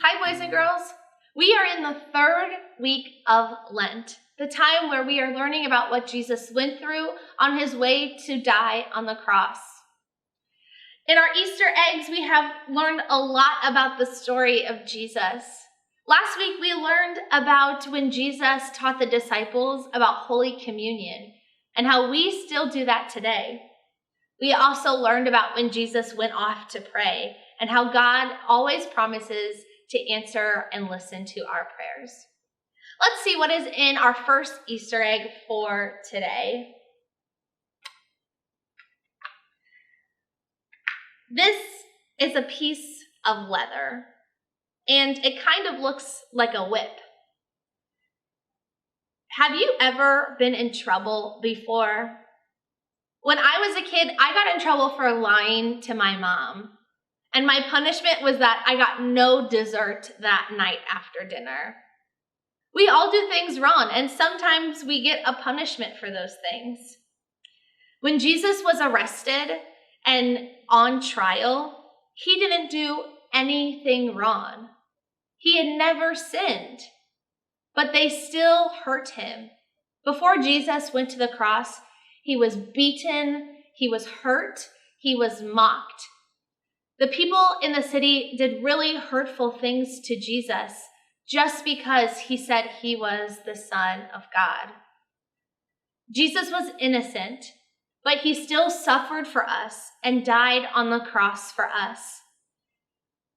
Hi, boys and girls. We are in the third week of Lent, the time where we are learning about what Jesus went through on his way to die on the cross. In our Easter eggs, we have learned a lot about the story of Jesus. Last week, we learned about when Jesus taught the disciples about Holy Communion and how we still do that today. We also learned about when Jesus went off to pray and how God always promises to answer and listen to our prayers. Let's see what is in our first Easter egg for today. This is a piece of leather, and it kind of looks like a whip. Have you ever been in trouble before? When I was a kid, I got in trouble for lying to my mom. And my punishment was that I got no dessert that night after dinner. We all do things wrong, and sometimes we get a punishment for those things. When Jesus was arrested and on trial, he didn't do anything wrong. He had never sinned, but they still hurt him. Before Jesus went to the cross, he was beaten, he was hurt, he was mocked. The people in the city did really hurtful things to Jesus just because he said he was the Son of God. Jesus was innocent, but he still suffered for us and died on the cross for us.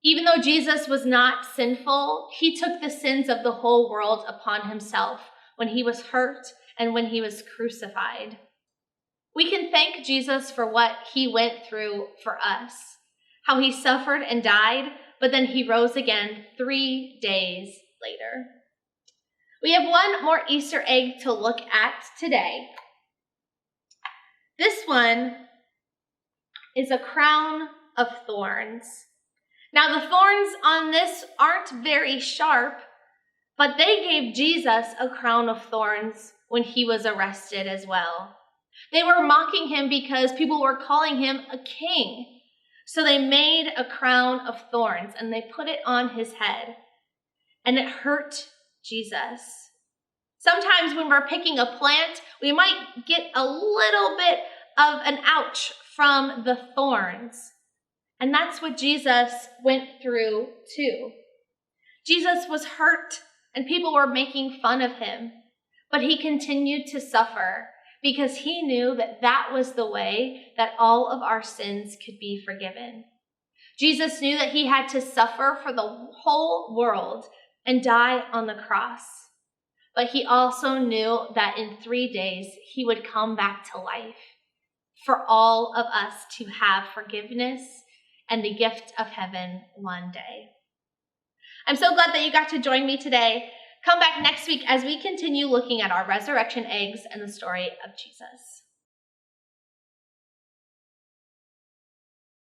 Even though Jesus was not sinful, he took the sins of the whole world upon himself when he was hurt and when he was crucified. We can thank Jesus for what he went through for us, how he suffered and died, but then he rose again 3 days later. We have one more Easter egg to look at today. This one is a crown of thorns. Now, the thorns on this aren't very sharp, but they gave Jesus a crown of thorns when he was arrested as well. They were mocking him because people were calling him a king. So they made a crown of thorns and they put it on his head, and it hurt Jesus. Sometimes when we're picking a plant, we might get a little bit of an ouch from the thorns. And that's what Jesus went through too. Jesus was hurt and people were making fun of him, but he continued to suffer because he knew that that was the way that all of our sins could be forgiven. Jesus knew that he had to suffer for the whole world and die on the cross. But he also knew that in 3 days, he would come back to life for all of us to have forgiveness and the gift of heaven one day. I'm so glad that you got to join me today. Come back next week as we continue looking at our resurrection eggs and the story of Jesus.